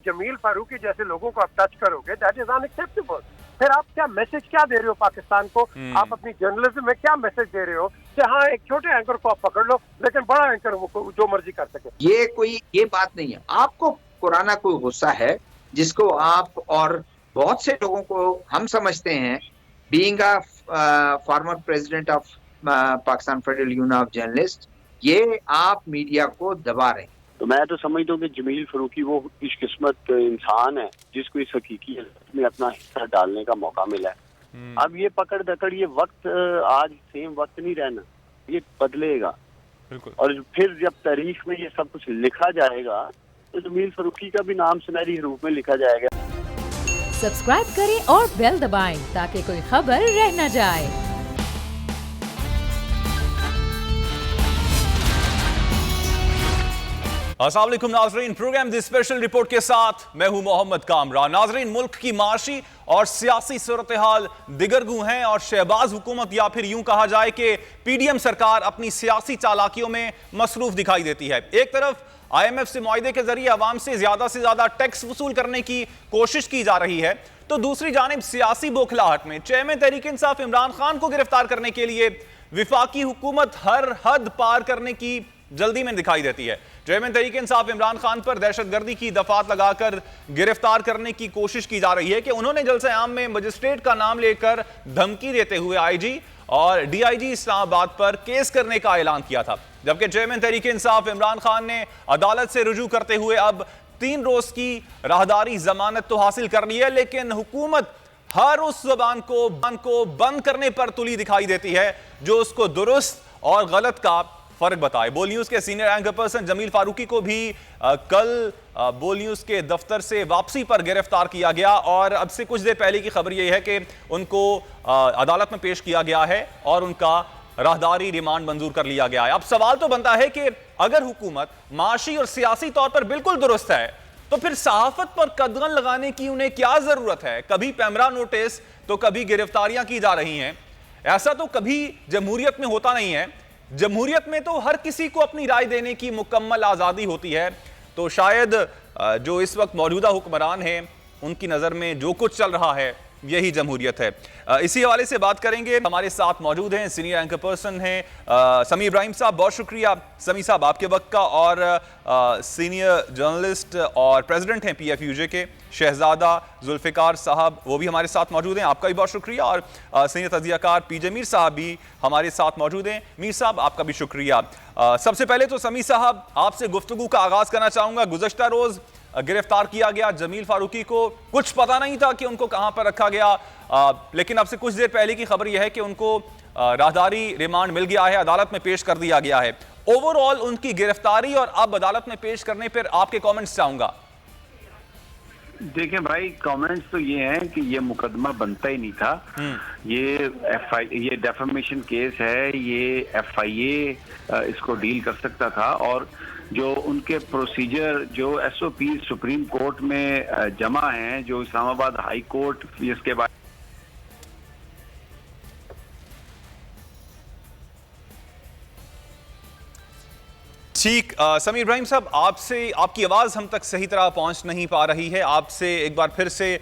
जमील फारूकी जैसे लोगों को आप टच करोगे, दैट इज अनएक्सेप्टेबल। फिर आप क्या मैसेज क्या दे रहे हो पाकिस्तान को? आप अपनी जर्नलिज्म में क्या मैसेज दे रहे हो कि हाँ एक छोटे एंकर को आप पकड़ लो लेकिन बड़ा एंकर जो मर्जी कर सके? ये बात नहीं है। आपको पुराना कोई गुस्सा है जिसको आप और बहुत से लोगों को हम समझते हैं, being a former president of Pakistan federal union of journalist, ये आप मीडिया को दबा रहे हैं। तो मैं तो समझता हूँ कि जमील फारूकी वो खुशकिस्मत इंसान है जिसको इस हकीकी में अपना हिस्सा डालने का मौका मिला है। अब ये पकड़ दकड़, ये वक्त आज सेम वक्त नहीं रहना, ये बदलेगा। और फिर जब तारीख में ये सब कुछ लिखा जाएगा तो जमील फारूकी का भी नाम सुनहरी हरूफ में लिखा जाएगा। सब्सक्राइब करें और बेल दबाएं ताकि कोई खबर रह न जाए। अस्सलाम वालेकुम नाजरीन, प्रोग्राम दी स्पेशल रिपोर्ट के साथ मैं हूं मोहम्मद कामरान। नाजरीन, मुल्क की माशी और सियासी सूरत हाल दिगरगू हैं और शहबाज हुकूमत या फिर यूं कहा जाए कि पीडीएम सरकार अपनी सियासी चालाकियों में मसरूफ दिखाई देती है। एक तरफ IMF से मुआहदे के जरिए अवाम से ज्यादा टैक्स वसूल करने की कोशिश की जा रही है, तो दूसरी जानिब सियासी बौखलाहट में चेयरमैन तहरीक इंसाफ इमरान खान को गिरफ्तार करने के लिए विफाकी हुकूमत हर हद पार करने की जल्दी में दिखाई देती है। चेयरमैन तहरीक इंसाफ इमरान खान पर दहशतगर्दी की दफात लगाकर गिरफ्तार करने की कोशिश की जा रही है कि उन्होंने जलसे आम में मजिस्ट्रेट का नाम लेकर धमकी देते हुए IG और DIG इस्लामाबाद पर केस करने का ऐलान किया था। जबकि चेयरमैन तहरीक इंसाफ इमरान खान ने अदालत से रुजू करते हुए अब 3 रोज की राहदारी जमानत तो हासिल कर ली है, लेकिन हुकूमत हर उस जबान को बंद करने पर तुली दिखाई देती है जो उसको दुरुस्त और गलत का फर्क बताए। बोल न्यूज के senior anchor person Jameel Farooqui को भी कल बोल न्यूज के दफ्तर से वापसी पर गिरफ्तार किया गया और अब से कुछ देर पहले की खबर यह है कि उनको अदालत में पेश किया गया है और उनका राहदारी रिमांड मंजूर कर लिया गया है। अब सवाल तो बनता है कि अगर हुकूमत माशी और सियासी तौर पर बिल्कुल दुरुस्त है तो फिर सहाफत पर कदगन लगाने की उन्हें क्या जरूरत है? कभी पैमरा नोटिस तो कभी गिरफ्तारियां की जा रही हैं। ऐसा तो कभी जमहूरियत में होता नहीं है। जमहूरियत में तो हर किसी को अपनी राय देने की मुकम्मल आज़ादी होती है। तो शायद जो इस वक्त मौजूदा हुक्मरान हैं उनकी नज़र में जो कुछ चल रहा है यही जमहूरियत है। इसी हवाले से बात करेंगे। हमारे साथ मौजूद हैं सीनियर एंकर पर्सन हैं समी इब्राहिम साहब। बहुत शुक्रिया समी साहब आपके वक्त का। और सीनियर जर्नलिस्ट और प्रेसिडेंट हैं PFUJ के शहजादा जुल्फ़िकार साहब, वो भी हमारे साथ मौजूद हैं, आपका भी बहुत शुक्रिया। और सीनियर तज़कियाकार PJ मीर साहब भी हमारे साथ मौजूद हैं। मीर साहब आपका भी शुक्रिया। सबसे पहले तो समी साहब आपसे गुफ्तगू का आगाज़ करना चाहूँगा। गुज़श्ता रोज़ गिरफ्तार किया गया जमील फारूकी को, कुछ पता नहीं था कि उनको कहां पर रखा गया, लेकिन अब से कुछ देर पहले की खबर यह है कि उनको राहदारी रिमांड मिल गया है, अदालत में पेश कर दिया गया है। ओवरऑल उनकी गिरफ्तारी और अब अदालत में पेश करने पर आपके कमेंट्स चाहूंगा। देखें भाई, कमेंट्स तो ये हैं कि ये मुकदमा बनता ही नहीं था। ये डेफेमेशन केस है, ये FIA इसको डील कर सकता था। और जो उनके प्रोसीजर जो SOP सुप्रीम कोर्ट में जमा हैं, जो इस्लामाबाद हाई कोर्ट इसके बाद ठीक। समीर इब्राहिम साहब, आपसे आपकी आवाज़ हम तक सही तरह पहुंच नहीं पा रही है, आपसे एक बार फिर से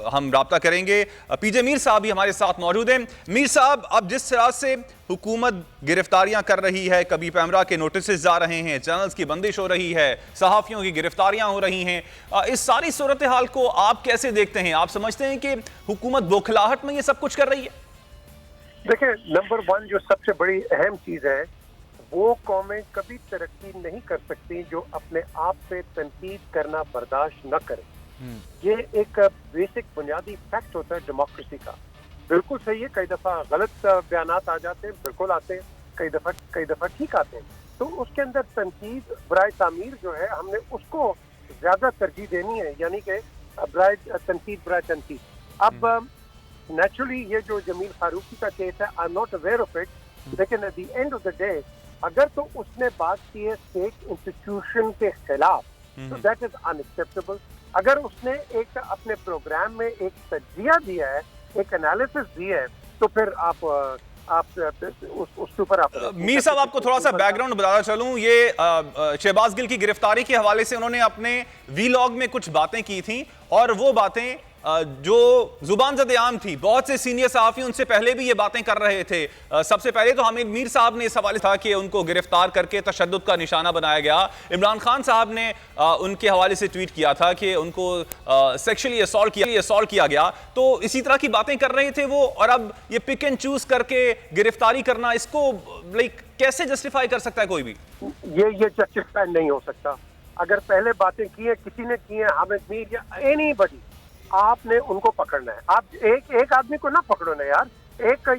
हम राब्ता करेंगे। PJ मीर साहब भी हमारे साथ मौजूद हैं। मीर साहब, अब जिस तरह से हुकूमत गिरफ्तारियां कर रही है, कभी पैमरा के नोटिस जा रहे हैं, चैनल्स की बंदिश हो रही है, सहाफ़ियों की गिरफ्तारियां हो रही हैं, इस सारी सूरत हाल को आप कैसे देखते हैं? आप समझते हैं कि हुकूमत बौखलाहट में ये सब कुछ कर रही है? देखिए, नंबर 1 जो सबसे बड़ी अहम चीज़ है, वो कौमें कभी तरक्की नहीं कर सकती जो अपने आप पे तनकीद करना बर्दाश्त न करें। ये एक बेसिक बुनियादी फैक्ट होता है डेमोक्रेसी का। बिल्कुल सही है, कई दफ़ा गलत बयानात आ जाते हैं, बिल्कुल आते हैं, कई दफ़ा ठीक आते हैं। तो उसके अंदर तनकीद बराए तामीर जो है, हमने उसको ज़्यादा तरजीह देनी है, यानी कि बराए तनकीद। अब नेचुरली ये जो जमील फारूकी का केस है, I'm not aware of it, लेकिन at the end of the day अगर तो उसने बात की है स्टेट इंस्टीट्यूशन के खिलाफ, तो दैट इज अनएक्सेप्टेबल। अगर उसने एक अपने प्रोग्राम में एक तज्जिया दिया है, एक एनालिसिस दी है, तो फिर आप आप उसके ऊपर आप मीर साहब, आपको थोड़ा सा बैकग्राउंड बताता चलूं, ये शहबाज गिल की गिरफ्तारी के हवाले से उन्होंने अपने वीलॉग में कुछ बातें की थी और वो बातें जो जुबान ज़द-ए-आम थी, बहुत से सीनियर सहाफ़ी उनसे पहले भी ये बातें कर रहे थे। सबसे पहले तो हामिद मीर साहब ने इस हवाले था कि उनको गिरफ्तार करके तशद्दुद का निशाना बनाया गया। इमरान खान साहब ने उनके हवाले से ट्वीट किया था कि उनको सेक्सुअली असॉल्ट किया गया। तो इसी तरह की बातें कर रहे थे वो, और अब ये पिक एंड चूज करके गिरफ्तारी करना, इसको कैसे जस्टिफाई कर सकता है कोई भी? ये जस्टिफाई नहीं हो सकता। अगर पहले बातें की है, किसी ने की है, हामिद मीर या एनीबॉडी, आपने उनको पकड़ना है। आप एक आदमी को ना पकड़ो ना यार। एक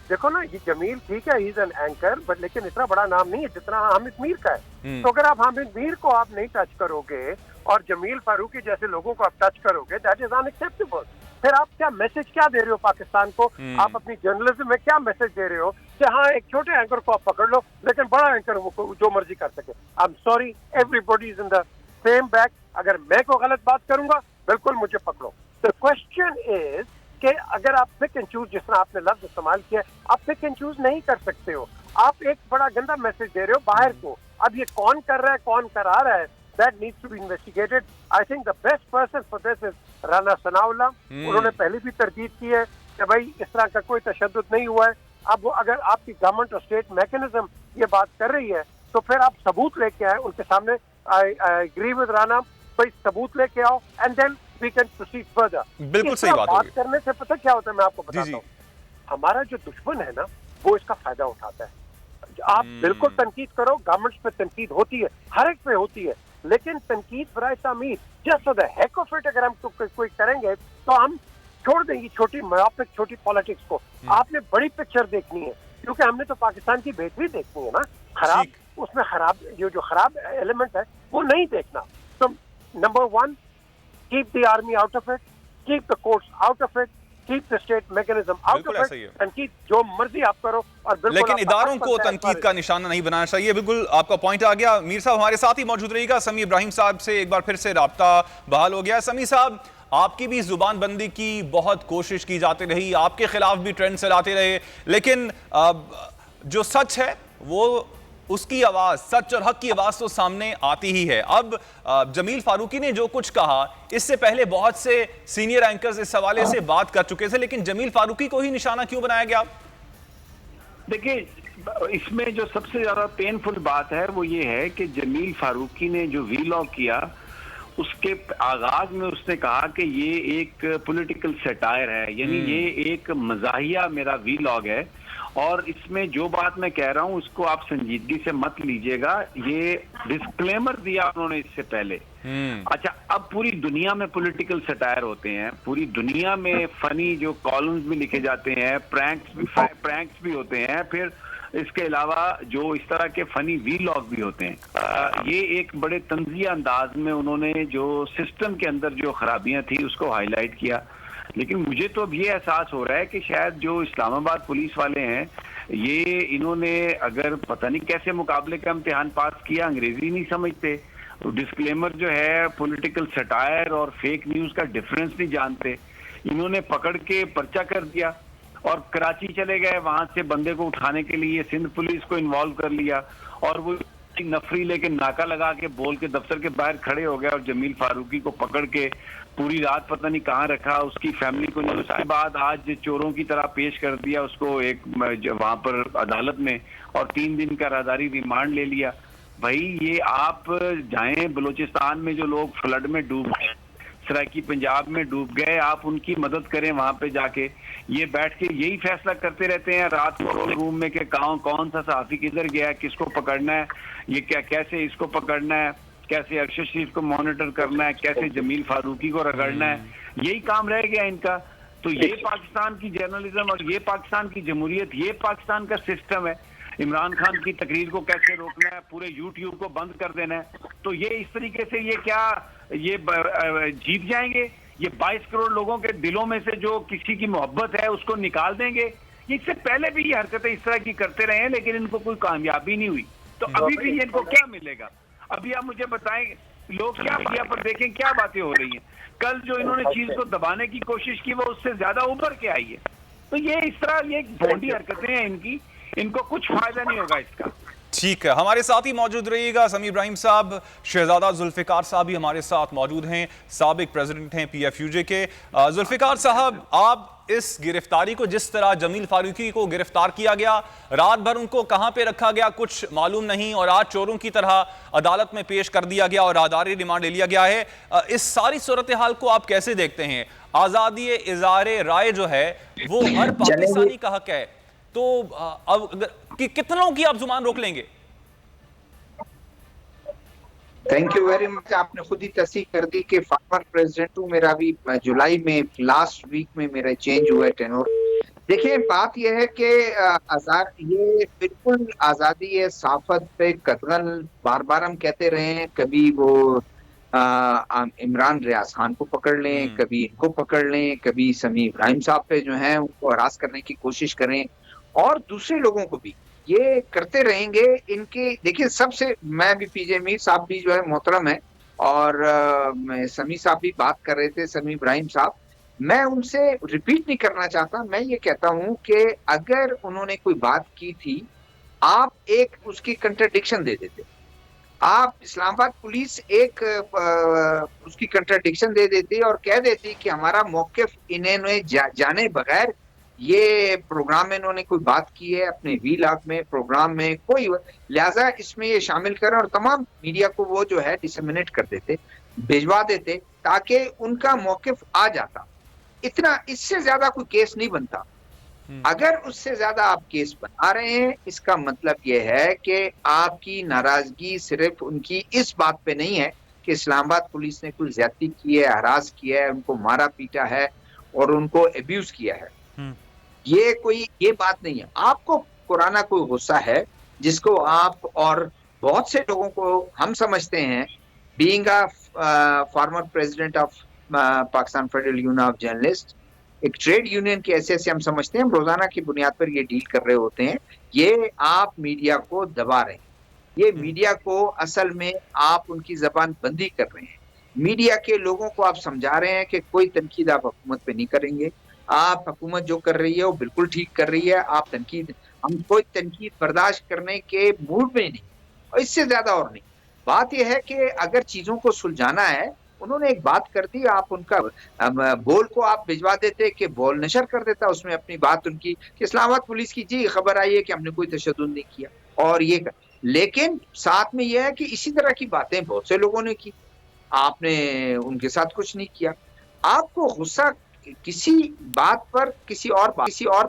देखो ना, ये जमील ठीक है, he is an anchor, but लेकिन इतना बड़ा नाम नहीं है जितना हामिद मीर का है। तो अगर आप हामिद मीर को आप नहीं टच करोगे और जमील फारूकी जैसे लोगों को आप टच करोगे, दैट इज अनएक्सेप्टेबल। फिर आप क्या मैसेज क्या दे रहे हो पाकिस्तान को? आप अपनी जर्नलिज्म में क्या मैसेज दे रहे हो कि हाँ, एक छोटे एंकर को आप पकड़ लो लेकिन बड़ा एंकर वो जो मर्जी कर सके। I am sorry, everybody is in the same bag. अगर मैं कोई गलत बात करूंगा, बिल्कुल मुझे पकड़ो। The question is कि अगर आप पिक एंड चूज, जिस तरह आपने लफ्ज इस्तेमाल किया, आप पिक एंड चूज नहीं कर सकते हो। आप एक बड़ा गंदा मैसेज दे रहे हो बाहर को। अब ये कौन कर रहा है, कौन करा रहा है, that needs to be investigated. I think the best person for this is Rana Sanaullah. उन्होंने पहले भी तरदीद की है कि भाई इस तरह का कोई तशद्दुद नहीं हुआ है। अब अगर आपकी गवर्नमेंट और स्टेट मैकेनिज्म ये बात कर रही है तो फिर आप सबूत लेके आए उनके सामने। आई एग्री विद राना, भाई सबूत लेके आओ and then we can proceed further। बिल्कुल सही बात करने से पता क्या होता है, मैं आपको बताता हूँ। हमारा जो दुश्मन है ना, वो इसका फायदा उठाता है। आप बिल्कुल तनकीद करो, गवर्नमेंट पे तनकीद होती है, हर एक पे होती है, लेकिन तनकीद बराए तामीर, just for the heck of it, अगर हम कोई करेंगे तो हम छोड़ देंगे छोटी मायोपिक छोटी पॉलिटिक्स को। आपने बड़ी पिक्चर देखनी है, क्योंकि हमने तो पाकिस्तान की बेहतरी देखनी है ना। खराब, उसमें खराब जो खराब एलिमेंट है वो नहीं देखना। तो number 1, keep the army out of it, keep the courts out of it, keep the state mechanism out of it, and keep जो मर्जी आप करो। और बिल्कुल लेकिन इदारों को तनकीद का निशाना नहीं बनाना चाहिए। बिल्कुल आपका पॉइंट आ गया। मीर साहब हमारे साथ ही मौजूद रहिएगा। समी इब्राहिम साहब से एक बार फिर से राब्ता बहाल हो गया। समी साहब, आपकी भी जुबानबंदी की बहुत कोशिश की जाती रही, आपके खिलाफ भी ट्रेंड चलाते रहे, लेकिन जो सच है वो, उसकी आवाज, सच और हक की आवाज तो सामने आती ही है। अब जमील फारूकी ने जो कुछ कहा, इससे पहले बहुत से सीनियर एंकर्स इस हवाले से बात कर चुके थे, लेकिन जमील फारूकी को ही निशाना क्यों बनाया गया? देखिए, इसमें जो सबसे ज्यादा पेनफुल बात है वो ये है कि जमील फारूकी ने जो वीलॉग किया, उसके आगाज में उसने कहा कि ये एक पॉलिटिकल सटायर है, यानी ये एक मजाहिया मेरा वीलॉग है, और इसमें जो बात मैं कह रहा हूं उसको आप संजीदगी से मत लीजिएगा। ये डिस्क्लेमर दिया उन्होंने इससे पहले। अच्छा, अब पूरी दुनिया में पॉलिटिकल सटायर होते हैं, पूरी दुनिया में फनी जो कॉलम्स भी लिखे जाते हैं, प्रैंक्स भी होते हैं, फिर इसके अलावा जो इस तरह के फनी वीलॉग भी होते हैं। ये एक बड़े तंजिया अंदाज में उन्होंने जो सिस्टम के अंदर जो खराबियां थी उसको हाईलाइट किया। लेकिन मुझे तो अब ये एहसास हो रहा है कि शायद जो इस्लामाबाद पुलिस वाले हैं, ये इन्होंने अगर पता नहीं कैसे मुकाबले का इम्तिहान पास किया, अंग्रेजी नहीं समझते, डिस्क्लेमर जो है, पॉलिटिकल सटायर और फेक न्यूज का डिफरेंस नहीं जानते, इन्होंने पकड़ के पर्चा कर दिया और कराची चले गए। वहां से बंदे को उठाने के लिए सिंध पुलिस को इन्वॉल्व कर लिया और वो नफरी लेके नाका लगा के बोल के दफ्तर के बाहर खड़े हो गए और जमील फारूकी को पकड़ के पूरी रात पता नहीं कहाँ रखा, उसकी फैमिली को उसके बाद आज चोरों की तरह पेश कर दिया उसको एक वहां पर अदालत में, और 3 दिन का राहदारी रिमांड ले लिया। भाई, ये आप जाएं बलूचिस्तान में जो लोग फ्लड में डूब गए, सराकी पंजाब में डूब गए, आप उनकी मदद करें वहां पे जाके। ये बैठ के यही फैसला करते रहते हैं रात को रूम में कि कौन सा सहाफी किधर गया, किसको पकड़ना है, ये कैसे इसको पकड़ना है, कैसे अरशद शरीफ को मॉनिटर करना है, कैसे जमील फारूकी को रगड़ना है। यही काम रह गया इनका। तो ये पाकिस्तान की जर्नलिज्म और ये पाकिस्तान की जमहूरियत, ये पाकिस्तान का सिस्टम है। इमरान खान की तकरीर को कैसे रोकना है, पूरे यूट्यूब को बंद कर देना है। तो ये इस तरीके से ये क्या ये जीत जाएंगे? ये 22 करोड़ लोगों के दिलों में से जो किसी की मोहब्बत है उसको निकाल देंगे? इससे पहले भी ये हरकतें इस तरह की करते रहे हैं, लेकिन इनको कोई कामयाबी नहीं हुई। तो अभी भी इनको क्या मिलेगा? अभी आप मुझे बताएं, लोग क्या मीडिया पर देखें क्या बातें हो रही हैं। कल जो इन्होंने चीज को दबाने की कोशिश की वो उससे ज्यादा उभर के आई है। तो ये इस तरह ये भोंडी हरकतें हैं इनकी, इनको कुछ फायदा नहीं होगा इसका। ठीक है, हमारे साथ ही मौजूद रहिएगा समीर इब्राहिम साहब। शहजादा जुल्फिकार साहब भी हमारे साथ मौजूद हैं, साबिक प्रेसिडेंट हैं PFUJ के। जुल्फिकार साहब, आप इस गिरफ्तारी को, जिस तरह जमील फारूकी को गिरफ्तार किया गया, रात भर उनको कहां पे रखा गया कुछ मालूम नहीं, और आज चोरों की तरह अदालत में पेश कर दिया गया और आधारी रिमांड ले लिया गया है, इस सारी सूरत हाल को आप कैसे देखते हैं? आजादी इज़हार राय जो है वो हर पाकिस्तानी का हक है, तो अब कितनों की आप जुबान रोक लेंगे? Thank you very much. आपने खुद ही तस्दीक कर दी कि फॉर्मर प्रेसिडेंट हूँ। मेरा अभी जुलाई में लास्ट वीक में मेरा चेंज हुआ है टेनोर। देखिए, बात यह है कि ये बिल्कुल आज़ादी साफत पे कतगन बार बार हम कहते रहे हैं। कभी वो इमरान रियाज खान को पकड़ लें, कभी इनको पकड़ लें, कभी समीर इब्राहिम साहब पे जो है उनको हरास करने की कोशिश करें, और दूसरे लोगों को भी ये करते रहेंगे। इनके देखिए, सबसे मैं भी पीजे मीर साहब भी जो है मोहतरम है, और समी साहब भी बात कर रहे थे, समी इब्राहिम साहब। मैं उनसे रिपीट नहीं करना चाहता। मैं ये कहता हूं कि अगर उन्होंने कोई बात की थी, आप एक उसकी कंट्राडिक्शन दे देते। आप इस्लामाबाद पुलिस एक उसकी कंट्राडिक्शन दे देती और कह देती कि हमारा मौक़िफ़ इन्होंने जाने बगैर ये प्रोग्राम में इन्होंने कोई बात की है अपने वीलॉग में, प्रोग्राम में कोई, लिहाजा इसमें ये शामिल करें, और तमाम मीडिया को वो जो है डिसमिनेट कर देते, भिजवा देते, ताकि उनका मौक़िफ़ आ जाता। इतना, इससे ज्यादा कोई केस नहीं बनता। अगर उससे ज्यादा आप केस बना रहे हैं, इसका मतलब यह है कि आपकी नाराजगी सिर्फ उनकी इस बात पे नहीं है कि इस्लामाबाद पुलिस ने कोई ज्यादती की है, हरास किया है, उनको मारा पीटा है और उनको अब्यूज किया है। ये बात नहीं है। आपको पुराना कोई गुस्सा है जिसको आप और बहुत से लोगों को हम समझते हैं, being a former president of Pakistan federal union of journalist, एक ट्रेड यूनियन के ऐसे हम समझते हैं, रोजाना की बुनियाद पर ये डील कर रहे होते हैं। ये आप मीडिया को दबा रहे हैं, ये मीडिया को असल में आप उनकी जबान बंदी कर रहे हैं। मीडिया के लोगों को आप समझा रहे हैं कि कोई तनकीद आप हुकूमत पे नहीं करेंगे, आप हुकूमत जो कर रही है वो बिल्कुल ठीक कर रही है, आप हम कोई तनकीद बर्दाश्त करने के मूड में नहीं, और इससे ज्यादा और नहीं। बात यह है कि अगर चीजों को सुलझाना है, उन्होंने एक बात कर दी, आप उनका बोल को आप भिजवा देते कि बोल नशर कर देता उसमें अपनी बात उनकी कि इस्लामाबाद पुलिस की जी खबर आई है कि हमने कोई तशद्दुद नहीं किया, और ये लेकिन साथ में यह है कि इसी तरह की बातें बहुत से लोगों ने की, आपने उनके साथ कुछ नहीं किया। आपको गुस्सा किसी बात पर, किसी और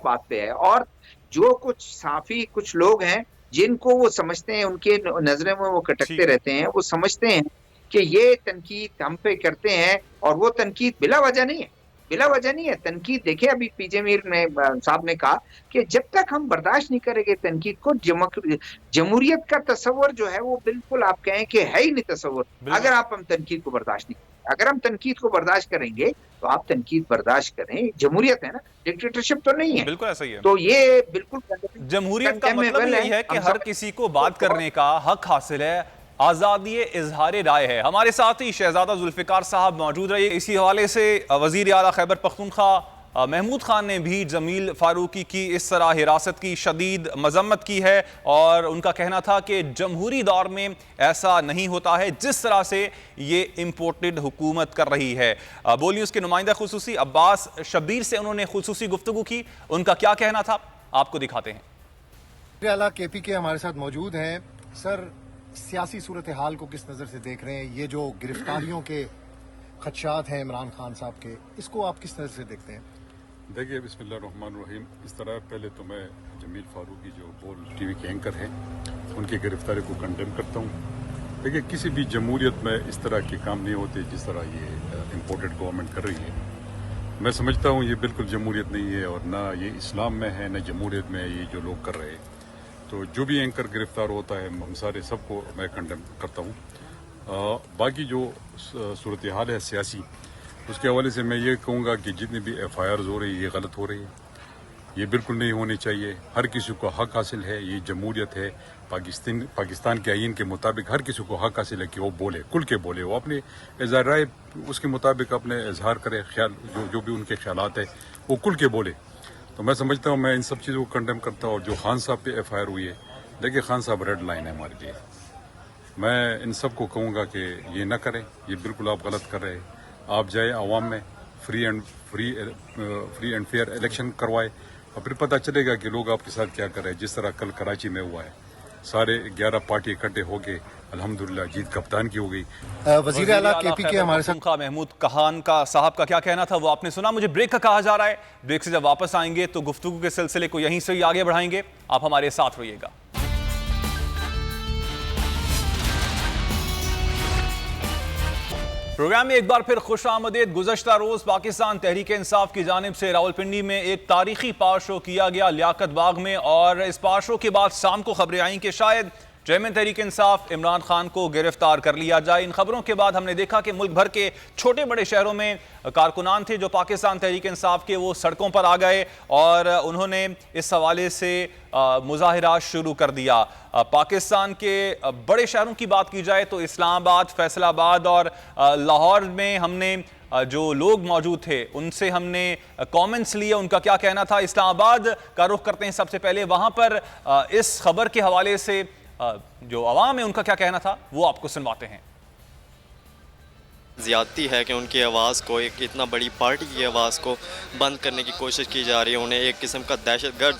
बात पे है, और जो कुछ साफी कुछ लोग हैं जिनको वो समझते हैं, उनके नजरे में वो कटकते रहते हैं, वो समझते हैं कि ये तनकीद हम पे करते हैं, और वो तनकीद बिला वजह नहीं है, बिला वजह नहीं है तनकीद। देखिए, अभी पीजे मीर साहब ने कहा कि जब तक हम बर्दाश्त नहीं करेंगे तनकीद को, जमहूरियत का तस्वर जो है वो बिल्कुल आप कहें कि है ही नहीं तस्वर। अगर हम तनकीद को बर्दाश्त नहीं, अगर हम तनकीद को बर्दाश्त करेंगे तो आप तनकीद बर्दाश्त करें। जमहूरियत है ना, डिक्टेटरशिप तो नहीं है। बिल्कुल ऐसा ही है। तो ये बिल्कुल जमहूरियत का मतलब यही है कि हर किसी को बात करने का हक हासिल है, आज़ादी इज़हार राय है। हमारे साथ ही शहजादा जुल्फिकार साहब मौजूद रहे। इसी हवाले से वज़ीर आला खैबर पख्तूनख्वा महमूद खान ने भी जमील फारूकी की इस तरह हिरासत की शदीद मजम्मत की है, और उनका कहना था कि जमहूरी दौर में ऐसा नहीं होता है जिस तरह से ये इम्पोर्टेड हुकूमत कर रही है। बोल न्यूज़ के नुमाइंदा खुसूसी अब्बास शब्बीर से उन्होंने खुसूसी गुफ्तगू की, उनका क्या कहना था आपको दिखाते हैं। वज़ीर आला KP के हमारे साथ मौजूद हैं। सर, सियासी सूरत हाल को किस नज़र से देख रहे हैं? ये जो गिरफ्तारियों के खदशात हैं इमरान खान साहब के, इसको आप किस नज़र से देखते हैं? देखिए, बिस्मिल्लाहिर्रहमानिर्रहीम। इस तरह पहले तो मैं जमील फारूकी जो बोल TV के एंकर हैं, उनकी गिरफ्तारी को कंडेम करता हूँ। देखिए, किसी भी जमहूरियत में इस तरह के काम नहीं होते जिस तरह ये इम्पोर्टेड गवर्नमेंट कर रही है। मैं समझता हूँ ये बिल्कुल जमहूरियत नहीं है, और ना ये इस्लाम में है, ना जमहूरियत में ये जो लोग कर रहे हैं। तो जो भी एंकर गिरफ्तार होता है, हम सारे सबको मैं कंडेम करता हूँ। बाकी जो सूरत हाल है सियासी, उसके हवाले से मैं ये कहूँगा कि जितनी भी FIRs हो रही है ये गलत हो रही है, ये बिल्कुल नहीं होनी चाहिए। हर किसी को हक हासिल है, ये जमहूरियत है। पाकिस्तान के आईन के मुताबिक हर किसी को हक हासिल है कि वो बोले, खुल के बोले, वो अपने इज़हार राय उसके मुताबिक अपने इजहार करे, ख्याल जो भी उनके ख्यालात है वो खुल के बोले। तो मैं समझता हूँ, मैं इन सब चीज़ों को कंडेम करता हूँ। और जो खान साहब पे FIR हुई है, देखिए खान साहब रेड लाइन है हमारे लिए। मैं इन सब को कहूँगा कि ये ना करें, ये बिल्कुल आप गलत कर रहे हैं। आप जाए आवाम में फ्री एंड फेयर इलेक्शन करवाए और फिर पता चलेगा कि लोग आपके साथ क्या कर रहे हैं। जिस तरह कल कराची में हुआ है, सारे 11 पार्टी इकट्ठे होके अल्हम्दुलिल्लाह जीत कप्तान की हो गई। वज़ीर आला KP के हमारे साथ महमूद कहान का साहब का क्या कहना था वो आपने सुना। मुझे ब्रेक का कहा जा रहा है, ब्रेक से जब वापस आएंगे तो गुफ्तगू के सिलसिले को यहीं से ही आगे बढ़ाएंगे। आप हमारे साथ रहिएगा। प्रोग्राम में एक बार फिर खुश आमदीद। गुज़श्ता रोज पाकिस्तान तहरीक इंसाफ की जानिब से रावलपिंडी में एक तारीखी पावर शो किया गया लियाकत बाग में, और इस पावर शो के बाद शाम को खबरें आई कि शायद चेयरमैन तहरीक इंसाफ इमरान खान को गिरफ्तार कर लिया जाए। इन खबरों के बाद हमने देखा कि मुल्क भर के छोटे बड़े शहरों में कारकुनान थे जो पाकिस्तान तहरीक इंसाफ के, वो सड़कों पर आ गए और उन्होंने इस हवाले से मुजाहिरा शुरू कर दिया। पाकिस्तान के बड़े शहरों की बात की जाए तो इस्लामाबाद, फैसलाबाद और लाहौर में हमने जो लोग मौजूद थे उनसे हमने कमेंट्स लिए, उनका क्या कहना था। इस्लामाबाद का रुख करते हैं सबसे पहले। वहां पर इस खबर के हवाले से जो अवाम है उनका क्या कहना था वो आपको सुनवाते हैं। ज़्यादती है कि उनकी आवाज़ को, एक इतना बड़ी पार्टी की आवाज़ को बंद करने की कोशिश की जा रही है, उन्हें एक किस्म का दहशतगर्द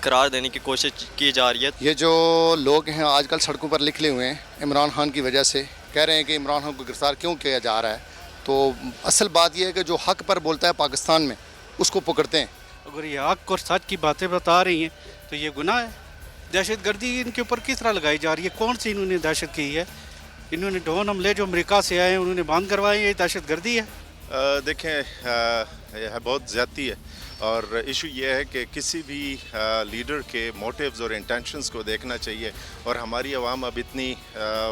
करार देने की कोशिश की जा रही है। ये जो लोग हैं आजकल सड़कों पर निकले हुए हैं इमरान खान की वजह से, कह रहे हैं कि इमरान खान को गिरफ्तार क्यों किया जा रहा है, तो असल बात यह है कि जो हक पर बोलता है पाकिस्तान में उसको पकड़ते हैं। अगर ये हक और सच की बातें बता रही हैं तो ये गुनाह है। दहशतगर्दी इनके ऊपर किस तरह लगाई जा रही है? कौन सी इन्होंने दहशत की है? इन्होंने ड्रोन हमले जो अमेरिका से आए हैं उन्होंने बंद करवाए, ये दहशतगर्दी है। देखें, यह बहुत ज़्यादती है और इशू ये है कि किसी भी लीडर के मोटिव्स और इंटेंशंस को देखना चाहिए, और हमारी आवाम अब इतनी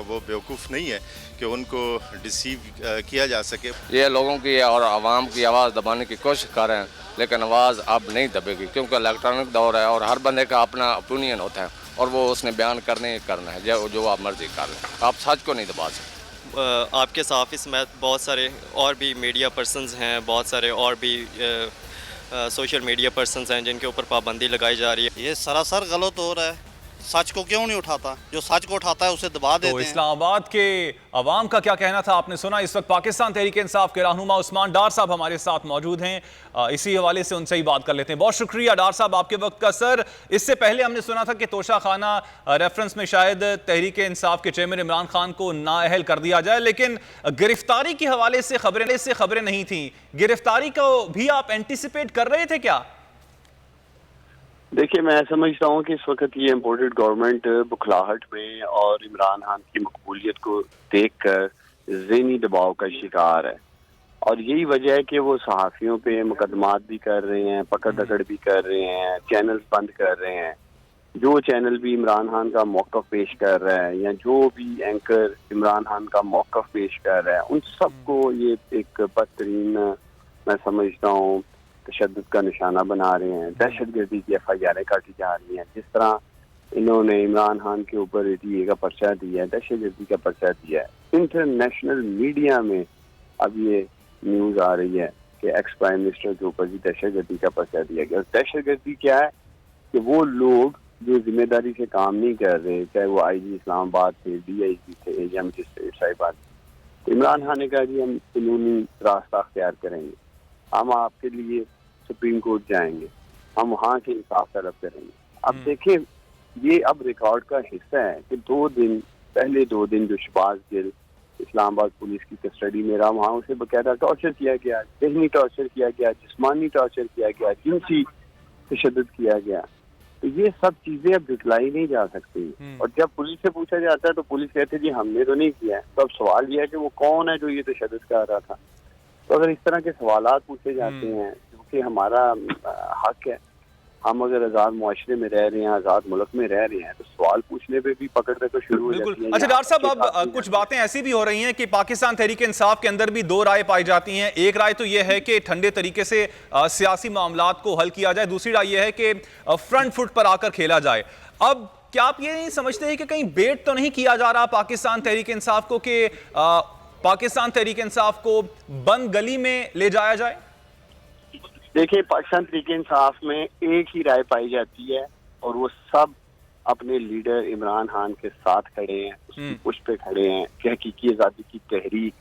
वो बेवकूफ़ नहीं है कि उनको डिसीव किया जा सके। ये लोगों की और आवाम की आवाज़ दबाने की कोशिश कर रहे हैं, लेकिन आवाज़ अब नहीं दबेगी क्योंकि इलेक्ट्रॉनिक दौर है और हर बंदे का अपना ओपिनियन होता है और वो उसने बयान करना है जो आप मर्जी कर लें, आप सच को नहीं दबा सकते। आपके साथ इसमें बहुत सारे और भी मीडिया पर्सनस हैं, बहुत सारे और भी सोशल मीडिया पर्सनस हैं जिनके ऊपर पाबंदी लगाई जा रही है। ये सरासर गलत हो रहा है। सच को क्यों नहीं उठाता? जो सच को उठाता है उसे दबा देते हैं। तो इस्लामाबाद के अवाम का क्या कहना था आपने सुना। इस वक्त पाकिस्तान तहरीक इंसाफ के रहनुमा उस्मान डार साहब हमारे साथ मौजूद हैं, इसी हवाले से उनसे ही बात कर लेते हैं। बहुत शुक्रिया डार साहब आपके वक्त का। सर, इससे पहले हमने सुना था कि तोशा खाना रेफरेंस में शायद तहरीक इंसाफ के चेयरमैन इमरान खान को नाअहल कर दिया जाए, लेकिन गिरफ्तारी के हवाले से खबरें नहीं थी। गिरफ्तारी को भी आप एंटिसिपेट कर रहे थे क्या? देखिए, मैं समझता हूँ कि इस वक्त ये इम्पोर्टेड गवर्नमेंट बुखलाहट में और इमरान खान की मकबूलियत को देखकर ज़हनी दबाव का शिकार है, और यही वजह है कि वो सहाफ़ियों पे मुकदमात भी कर रहे हैं, पकड़ दकड़ भी कर रहे हैं, चैनल्स बंद कर रहे हैं। जो चैनल भी इमरान खान का मौक़िफ़ पेश कर रहा है या जो भी एंकर इमरान खान का मौक़िफ़ पेश कर रहा है, उन सबको ये एक बदतरीन, मैं समझता हूँ, तशद्दुद का निशाना बना रहे हैं। दहशतगर्दी की FIR काटी जा रही हैं। जिस तरह इन्होंने इमरान खान के ऊपर ATA का पर्चा दिया है, दहशतगर्दी का पर्चा दिया है। इंटरनेशनल मीडिया में अब ये न्यूज़ आ रही है कि एक्स प्राइम मिनिस्टर के ऊपर भी दहशतगर्दी का पर्चा दिया गया। दहशतगर्दी क्या है कि वो लोग जो जिम्मेदारी से काम नहीं कर रहे, चाहे वो IG इस्लामाबाद थे, DIG थे या मजिस्ट्रेट साहिबान, इमरान खान ने कहा जी हम कानूनी रास्ता अख्तियार करेंगे, हम आपके लिए सुप्रीम कोर्ट जाएंगे, हम वहाँ के इंसाफ तलब करेंगे। अब देखिए, ये अब रिकॉर्ड का हिस्सा है कि पहले दो दिन जो शहबाज गिल इस्लामाबाद पुलिस की कस्टडी में रहा, वहाँ उसे बकायदा टॉर्चर किया गया, ज़हनी टॉर्चर किया गया, जिस्मानी टॉर्चर किया गया, जिनसी तशद्दुद किया गया। तो ये सब चीजें अब झुटलाई नहीं जा सकती। और जब पुलिस से पूछा जाता है तो पुलिस कहती है जी हमने तो नहीं किया है। तो अब सवाल यह है कि वो कौन है जो ये तशद्दुद कर रहा था। तो अगर इस तरह के सवालात पूछे जाते हैं, क्योंकि हमारा हक है, हम अगर आज़ाद मुआशरे में रह रहे हैं, आज़ाद मुल्क में रह रहे हैं, तो सवाल पूछने पे भी पकड़ तो शुरू हो जाती है। अच्छा डॉक्टर साहब, अब कुछ बातें ऐसी भी हो रही हैं कि पाकिस्तान तहरीक इंसाफ के अंदर भी दो राय पाई जाती हैं। एक राय तो यह है कि ठंडे तरीके से सियासी मामलात को हल किया जाए, दूसरी राय यह है कि फ्रंट फुट पर आकर खेला जाए। अब क्या आप ये नहीं समझते हैं कि कहीं बेट तो नहीं किया जा रहा पाकिस्तान तहरीक इंसाफ को कि पाकिस्तान तहरीक इंसाफ को बंद गली में ले जाया जाए? देखिए, पाकिस्तान तहरीक इंसाफ में एक ही राय पाई जाती है और वो सब अपने लीडर इमरान खान के साथ खड़े हैं, उसकी पुश पे खड़े हैं कि हकीकी आज़ादी की तहरीक,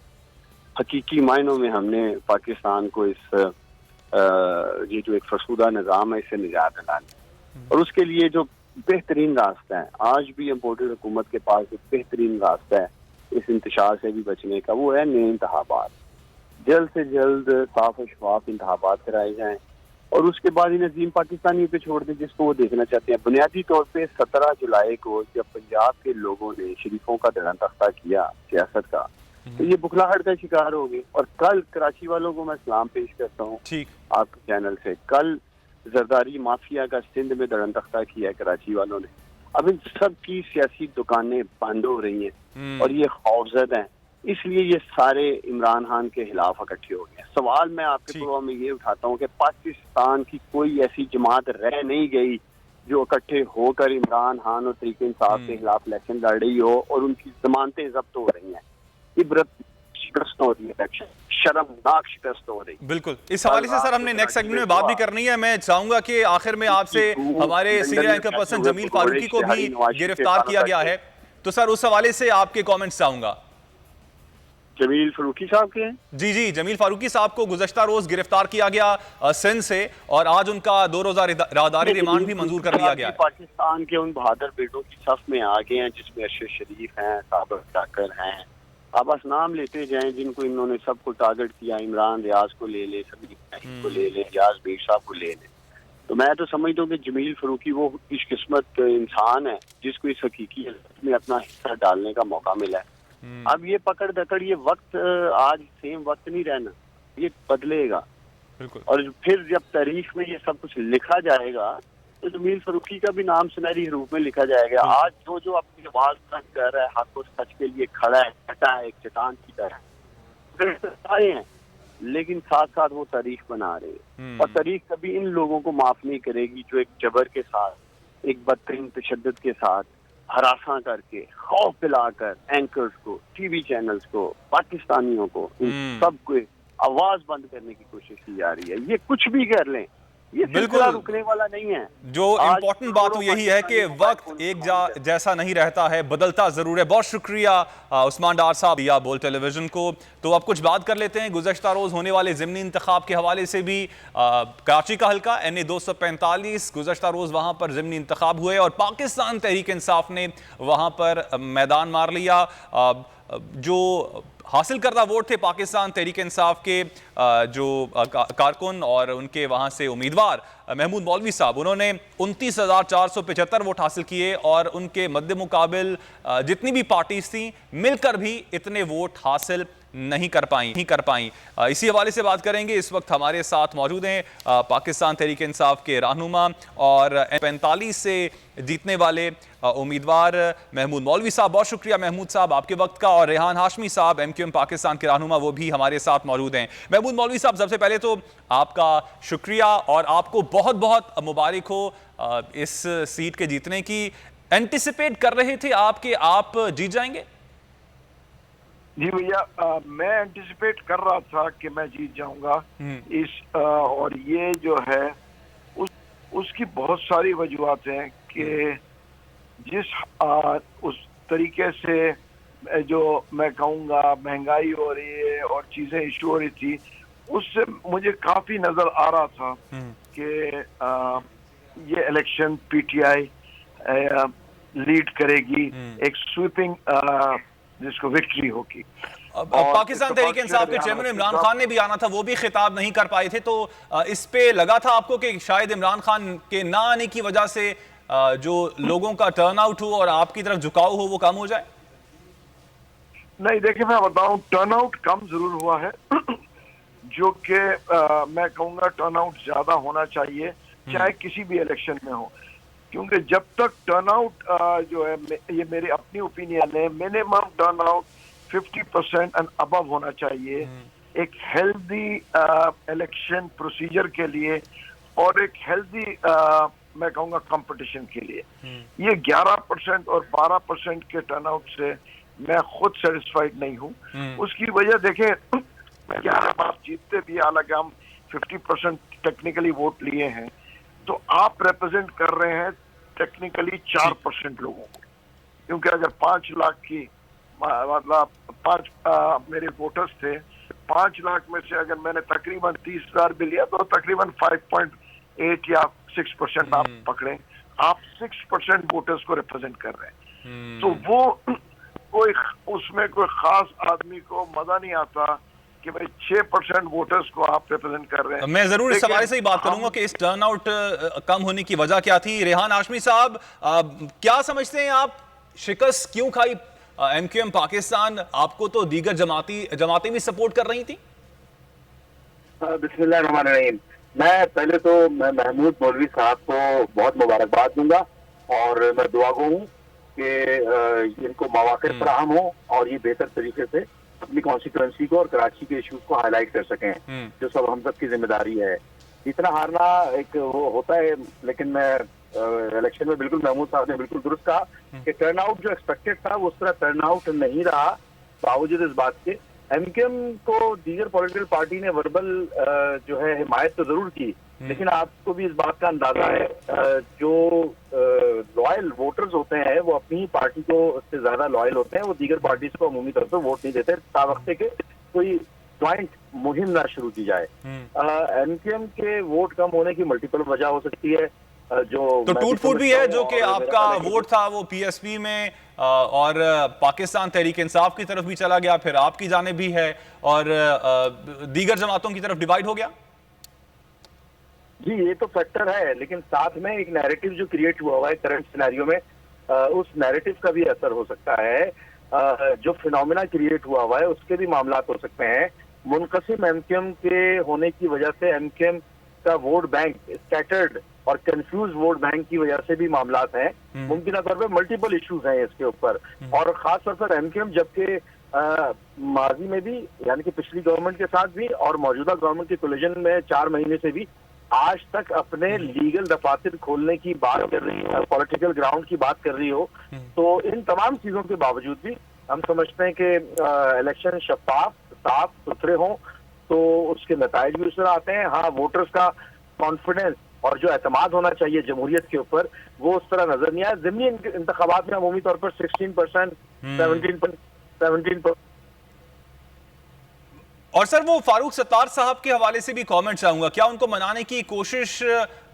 हकीकी मायनों में हमने पाकिस्तान को इस ये जो एक फरसूदा निज़ाम है इससे निजात दिलानी, और उसके लिए जो बेहतरीन रास्ता है, आज भी इम्पोर्टेड हुकूमत के पास एक बेहतरीन रास्ता है इस इंतशार से भी बचने का, वो है नए इंतखाबात। जल्द से जल्द साफ और शफाफ इंतखाबात कराए जाएं और उसके बाद इन अजीम पाकिस्तानियों पे छोड़ दें जिसको वो देखना चाहते हैं। बुनियादी तौर पे 17 जुलाई को जब पंजाब के लोगों ने शरीफों का दड़न तख्ता किया सियासत का, तो ये बुखलाहट का शिकार हो गए। और कल कराची वालों को मैं सलाम पेश करता हूँ आपके चैनल से, कल जरदारी माफिया का सिंध में दड़न तख्ता किया है कराची वालों ने। अब इन सब की सियासी दुकानें बंद हो रही हैं और ये खौफजद हैं, इसलिए ये सारे इमरान खान के खिलाफ इकट्ठे हो गए। सवाल मैं आपके प्रोग्राम में ये उठाता हूँ कि पाकिस्तान की कोई ऐसी जमात रह नहीं गई जो इकट्ठे होकर इमरान खान और तहरीक इंसाफ के खिलाफ इलेक्शन लड़ रही हो और उनकी जमानतें जब्त हो रही हैं। इबरत शिकस्त हो रही है, शर्मनाक शिकस्त हो रही है। बिल्कुल, इस हवाले से सर हमने नेक्स्ट सेगमेंट में बात भी करनी है। मैं चाहूंगा कि आखिर में आपसे हमारे senior anchor person Jameel Farooqui को भी गिरफ्तार किया गया है, तो सर उस हवाले से आपके कमेंट्स चाहूंगा। जमील फारूकी साहब के हैं? जी, जमील फारूकी साहब को गुज़श्ता रोज गिरफ्तार किया गया सिंध से और आज उनका 2 रोज़ा राहदारी रिमांड भी मंजूर कर लिया गया है। पाकिस्तान के उन बहादुर बेटों की सफ में आ गए हैं जिसमें अरशद शरीफ हैं, साबिक जाकर हैं, आप बस नाम लेते जाएं जिनको इन्होंने सबको टारगेट किया। इमरान रियाज को ले ले, सभी को ले ले, रियाज बेग साहब को ले ले। तो मैं तो समझता हूँ कि जमील फारूकी वो खुशकिस्मत इंसान है जिसको इस हकीकी में अपना हिस्सा डालने का मौका मिला है। अब ये पकड़ दकड़, ये वक्त आज सेम वक्त नहीं रहना, ये बदलेगा। और फिर जब तारीख में ये सब कुछ लिखा जाएगा तो जमील फारूकी का भी नाम सुनहरी हरूफ में लिखा जाएगा। आज जो अपनी आवाज बुलंद कर रहा है, हक और सच के लिए खड़ा है, डटा है एक चट्टान की तरह आए हैं, लेकिन साथ साथ वो तारीख बना रहे हैं। और तारीख कभी इन लोगों को माफ नहीं करेगी जो एक जबर के साथ, एक बदतरीन तशद्दुद के साथ हरासा करके, खौफ पिलाकर एंकर्स को, टीवी चैनल्स को, पाकिस्तानियों को, इन सबको आवाज बंद करने की कोशिश की जा रही है। ये कुछ भी कर लें, ये सिलसिला रुकने वाला नहीं है। जो इम्पोर्टेंट बात यही है कि वक्त एक जैसा नहीं रहता है, बदलता जरूर है। बहुत शुक्रिया उस्मान डार साहब या बोल टेलीविजन को। तो अब कुछ बात कर लेते हैं गुज़श्ता रोज होने वाले ज़िमनी इंतखाब के हवाले से भी। कराची का हल्का NA 245 गुज़श्ता रोज वहां पर ज़िमनी इंतखाब हुए और पाकिस्तान तहरीक इंसाफ ने वहां पर मैदान मार लिया। जो हासिल करदा वोट थे पाकिस्तान तहरीक इंसाफ के जो कारकुन और उनके वहाँ से उम्मीदवार महमूद मौलवी साहब, उन्होंने 29,475 वोट हासिल किए और उनके मद्दे मुकाबिल जितनी भी पार्टीज थी मिलकर भी इतने वोट हासिल नहीं कर पाई। इसी हवाले से बात करेंगे। इस वक्त हमारे साथ मौजूद हैं पाकिस्तान तहरीक इंसाफ के रहनुमा और 45 से जीतने वाले उम्मीदवार महमूद मौलवी साहब। बहुत शुक्रिया महमूद साहब आपके वक्त का। और रेहान हाशमी साहब MQM पाकिस्तान के रहनुमा, वो भी हमारे साथ मौजूद हैं। महमूद मौलवी साहब, सबसे पहले तो आपका शुक्रिया और आपको बहुत बहुत मुबारक हो इस सीट के जीतने की। एंटिसिपेट कर रहे थे आपके आप जीत जाएंगे? जी भैया, मैं एंटिसिपेट कर रहा था कि मैं जीत जाऊंगा इस और ये जो है उसकी बहुत सारी वजूहत हैं कि जिस उस तरीके से जो मैं कहूँगा महंगाई हो रही है और चीज़ें इशू हो रही थी, उससे मुझे काफ़ी नज़र आ रहा था कि ये इलेक्शन PTI लीड करेगी, एक स्वीपिंग जिसको विक्ट्री होगी। पाकिस्तान तहरीक इंसाफ के चेयरमैन इमरान खान ने भी आना था, वो भी खिताब नहीं कर पाए थे, तो इस पे लगा था आपको कि शायद इमरान खान के ना आने की वजह से जो लोगों का टर्नआउट हो और आपकी तरफ झुकाव हो वो कम हो जाए? नहीं, देखिए मैं बताऊं, टर्नआउट कम जरूर हुआ है जो कि मैं कहूँगा टर्नआउट ज्यादा होना चाहिए चाहे किसी भी इलेक्शन में हो, क्योंकि जब तक टर्नआउट जो है, ये मेरी अपनी ओपिनियन है, मिनिमम टर्नआउट 50% एंड अबव होना चाहिए एक हेल्दी इलेक्शन प्रोसीजर के लिए और एक हेल्दी मैं कहूँगा कंपटीशन के लिए। ये 11% और 12% के टर्नआउट से मैं खुद सेटिस्फाइड नहीं हूँ। उसकी वजह देखें, 11 बार जीतते भी, हालांकि हम 50% टेक्निकली वोट लिए हैं, तो आप रिप्रेजेंट कर रहे हैं टेक्निकली 4% लोगों को, क्योंकि अगर 5 लाख की मतलब 5 मेरे वोटर्स थे, 5 लाख में से अगर मैंने तकरीबन 30,000 भी लिया तो तकरीबन 5.8 या 6% आप पकड़े, आप 6% वोटर्स को रिप्रेजेंट कर रहे हैं। तो वो कोई उसमें कोई खास आदमी को मजा नहीं आता कि भाई 6% वोटर्स को आप रिप्रेजेंट कर रहे हैं। मैं जरूर इस हवाले से ही बात करूंगा कि इस टर्नआउट कम होने की वजह क्या थी। रेहान हाशमी साहब, क्या समझते हैं आप, शिकस्त क्यों खाई एमक्यूएम पाकिस्तान? आपको तो दीगर जमातें भी सपोर्ट कर रही थी। बिस्मिल्लाहिर्रहमानिर्रहीम। मैं पहले तो मैं महमूद मौलवी साहब को बहुत मुबारकबाद दूंगा और मैं दुआ गो हूँ कि इनको मौक़े फराहम हो और ये बेहतर तरीके से अपनी कॉन्स्टिट्यूएंसी को और कराची के इश्यूज को हाईलाइट कर सकें, जो सब हम सब की जिम्मेदारी है। इतना हारना एक वो होता है, लेकिन मैं इलेक्शन में बिल्कुल महमूद साहब ने बिल्कुल दुरुस्त कहा कि टर्नआउट जो एक्सपेक्टेड था वो उस तरह टर्नआउट नहीं रहा। बावजूद इस बात के एमक्यूएम को दीगर पॉलिटिकल पार्टी ने वर्बल जो है हिमायत तो जरूर की, लेकिन आपको भी इस बात का अंदाजा है जो लॉयल वोटर्स होते हैं वो अपनी ही पार्टी को उससे ज्यादा लॉयल होते हैं, वो दीगर पार्टी को अमूमी तौर पर वोट नहीं देते तावक्ते के कोई ज्वाइंट मुहिम ना शुरू की जाए। एमक्यूएम के वोट कम होने की मल्टीपल वजह हो सकती है, जो तो टूट फूट भी है, जो कि आपका वोट था वो पीएसपी में और पाकिस्तान तहरीक इंसाफ की तरफ भी चला गया, फिर आपकी जानिब भी है और दीगर जमातों की तरफ डिवाइड हो गया। जी ये तो फैक्टर है, लेकिन साथ में एक नैरेटिव जो क्रिएट हुआ है करंट सिनेरियो में, उस नैरेटिव का भी असर हो सकता है। जो फिनोमिना क्रिएट हुआ है उसके भी मामलात हो सकते हैं। मुनकसिम एमक्यूएम के होने की वजह से एमक्यूएम का वोट बैंक स्कैटर्ड और कंफ्यूज वोट बैंक की वजह से भी मामलात हैं। मुमकिन तौर पर मल्टीपल इश्यूज हैं इसके ऊपर, और खास तौर पर एमक्यूएम जबकि माजी में भी यानी कि पिछली गवर्नमेंट के साथ भी और मौजूदा गवर्नमेंट के कोलिजन में 4 महीने से भी आज तक अपने लीगल दफातर खोलने की बात कर रही हो, पॉलिटिकल ग्राउंड की बात कर रही हो, तो इन तमाम चीजों के बावजूद भी हम समझते हैं कि इलेक्शन शफाफ साफ सुथरे हों तो उसके नताइज भी उस तरह आते हैं। हाँ, वोटर्स का कॉन्फिडेंस और जो एतमाद होना चाहिए जमहूरियत के ऊपर वो उस तरह नजर नहीं आया। ज़िमनी इंतखाबात में अमूमी तौर पर 16%, 17%। और सर वो फारूक सत्तार साहब के हवाले से भी कमेंट चाहूंगा, क्या उनको मनाने की कोशिश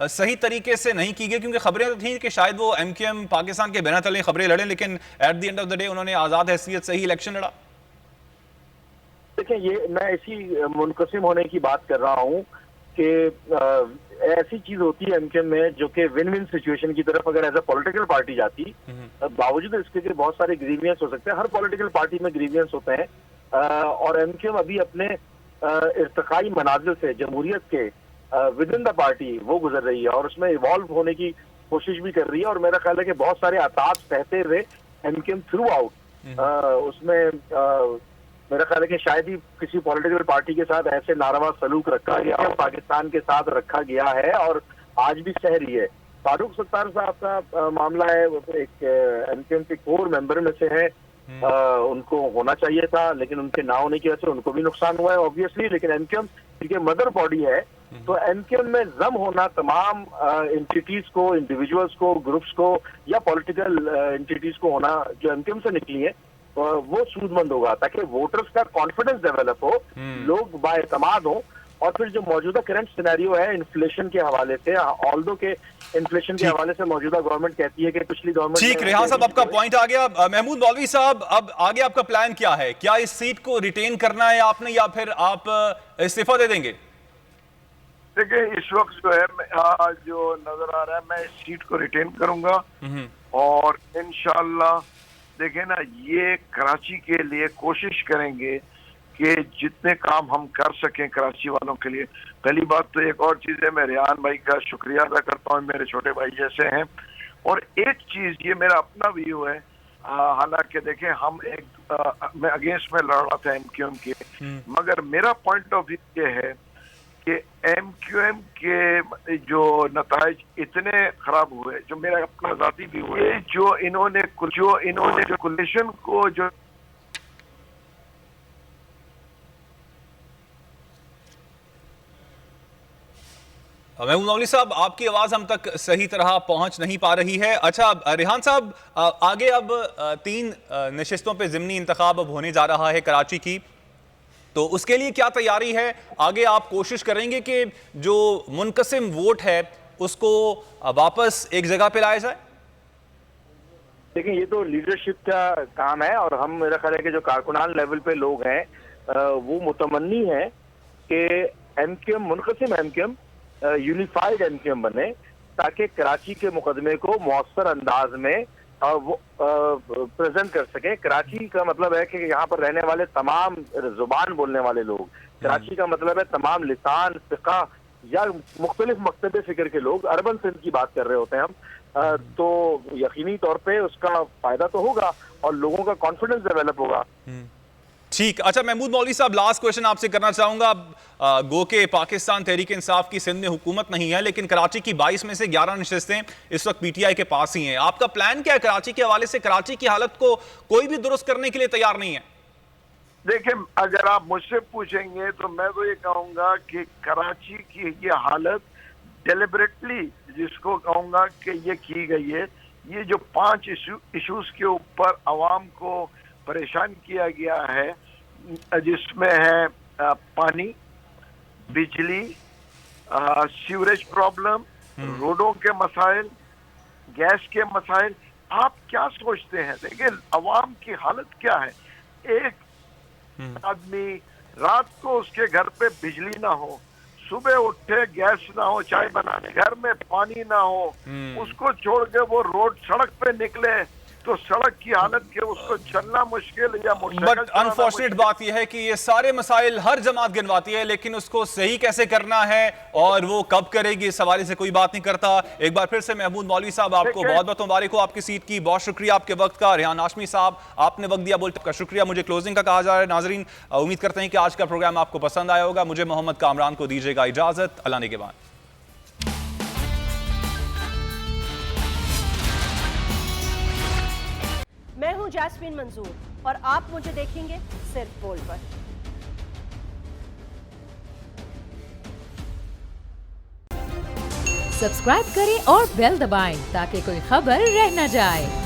सही तरीके से नहीं की गई? क्योंकि खबरें तो थी कि शायद वो एमक्यूएम पाकिस्तान के बैनर तले खबरें लड़े, लेकिन at the end of the day उन्होंने आजाद हैसियत से ही इलेक्शन लड़ा। देखिए, ये मैं इसी मुनकसिम होने की बात कर रहा हूँ कि ऐसी चीज होती है एमक्यूएम में जो कि विन विन सिचुएशन की तरफ अगर एज ए पॉलिटिकल पार्टी जाती, बावजूद इसके के बहुत सारे ग्रीवियंस हो सकते हैं, हर पॉलिटिकल पार्टी में ग्रीवियंस होते हैं, और एमक्यूएम अभी अपने इर्तिकाई मनाजिल से जमहूरियत के विद इन द पार्टी वो गुजर रही है और उसमें इवॉल्व होने की कोशिश भी कर रही है। और मेरा ख्याल है कि बहुत सारे आताब सहते हुए एमक्यूएम थ्रू आउट उसमें मेरा ख्याल है कि शायद ही किसी पॉलिटिकल पार्टी के साथ ऐसे नारवा सलूक रखा गया, पाकिस्तान के साथ रखा गया है और आज भी सह रही है। फारूक सत्तार साहब का मामला है, एक एमक्यूएम के कोर मेंबर में से है, उनको होना चाहिए था लेकिन उनके ना होने की वजह से उनको भी नुकसान हुआ है ऑब्वियसली। लेकिन एमक्यूएम क्योंकि मदर बॉडी है तो एमक्यूएम में जम होना तमाम एंटिटीज को, इंडिविजुअल्स को, ग्रुप्स को या पॉलिटिकल एंटिटीज को होना जो एमक्यूएम से निकली है वो सूदमंद होगा, ताकि वोटर्स का कॉन्फिडेंस डेवलप हो, लोग बाएतमाद हो। और फिर जो मौजूदा करंट सिनेरियो है इन्फ्लेशन के हवाले से, ऑल्दो के इन्फ्लेशन के हवाले से मौजूदा गवर्नमेंट कहती है कि पिछली गवर्नमेंट। ठीक, रेहान साहब आपका पॉइंट आ गया। महमूद मौलवी साहब, अब आगे आपका प्लान क्या है? क्या इस सीट को रिटेन करना है आपने या फिर आप इस्तीफा दे देंगे? देखिए, इस वक्त जो है जो नजर आ रहा है मैं इस सीट को रिटेन करूंगा और इंशाल्लाह देखें ना, ये कराची के लिए कोशिश करेंगे कि जितने काम हम कर सकें कराची वालों के लिए। पहली बात तो एक और चीज है, मैं रेहान भाई का शुक्रिया अदा करता हूँ, मेरे छोटे भाई जैसे हैं। और एक चीज, ये मेरा अपना व्यू है, हालांकि देखें हम मैं अगेंस्ट में लड़ रहा था एमक्यूएम के, मगर मेरा पॉइंट ऑफ व्यू ये है कि एमक्यूएम के जो नताइज इतने खराब हुए, जो मेरा अपना जाती भी हुए, जो इन्होंने कोलिशन को जो महमूद मौलवी साहब, आपकी आवाज हम तक सही तरह पहुंच नहीं पा रही है। अच्छा रिहान साहब, आगे अब 3 नशिस्तों पे ज़िमनी इंतखाब अब होने जा रहा है कराची की, तो उसके लिए क्या तैयारी है? आगे आप कोशिश करेंगे कि जो मुनकसिम वोट है उसको वापस एक जगह पे लाया जाए? देखिए, ये तो लीडरशिप का काम है और हम, मेरा ख्याल है कि जो कारकुनान लेवल पे लोग हैं वो मुतमन्नी है कि एमक्यूएम, मुनकसिम एमक्यूएम, यूनिफाइड एमक्यूएम बने, ताकि कराची के मुकदमे को मौसर अंदाज में वो प्रेजेंट कर सके। कराची का मतलब है कि यहाँ पर रहने वाले तमाम जुबान बोलने वाले लोग, कराची का मतलब है तमाम लिसान, फिक़ा या मुख्तलिफ मकतब फिक्र के लोग, अर्बन सिंध की बात कर रहे होते हैं हम, तो यकीनी तौर पे उसका फायदा तो होगा और लोगों का कॉन्फिडेंस डेवलप होगा। ठीक। अच्छा महमूद मौलवी साहब, लास्ट क्वेश्चन आपसे करना चाहूंगा। गो के पाकिस्तान तहरीक इंसाफ की सिंध में हुकूमत नहीं है, लेकिन कराची की 22 में से 11 नशिस्तें इस वक्त पीटीआई के पास ही हैं। आपका प्लान क्या है कराची के हवाले से? कराची की हालत को कोई भी दुरुस्त करने के लिए तैयार नहीं है। देखिए, अगर आप मुझसे पूछेंगे तो मैं तो ये कहूंगा कि कराची की ये हालत डेलिबरेटली, जिसको कहूंगा कि ये की गई है, ये जो 5 इश्यूज के ऊपर अवाम को परेशान किया गया है, जिसमें है पानी, बिजली, सीवरेज प्रॉब्लम, रोडों के मसाइल, गैस के मसाइल, आप क्या सोचते हैं? देखिए, अवाम की हालत क्या है। एक आदमी रात को उसके घर पे बिजली ना हो, सुबह उठे गैस ना हो चाय बनाने, घर में पानी ना हो, उसको छोड़ के वो रोड सड़क पे निकले तो सड़क की हालत के उसको चलना मुश्किल या बट अनफॉर्चुनेट बात यह है कि ये सारे मसाइल हर जमात गिनवाती है, लेकिन उसको सही कैसे करना है और वो कब करेगी, इस हवाले से कोई बात नहीं करता। एक बार फिर से महमूद मौलवी साहब, आपको बहुत बहुत मुबारक हो आपकी सीट की, बहुत शुक्रिया आपके वक्त का। रेहान हाशमी साहब, आपने वक्त दिया, बोलते का शुक्रिया। मुझे क्लोजिंग का कहा जा रहा है। नाजरीन, उम्मीद करते हैं कि आज का प्रोग्राम आपको पसंद आया होगा। मुझे मोहम्मद कामरान को दीजिएगा इजाजत। अल्लाह ने के बाद। मैं हूं जैस्मीन मंजूर और आप मुझे देखेंगे सिर्फ बोल पर। सब्सक्राइब करें और बेल दबाएं ताकि कोई खबर रह न जाए।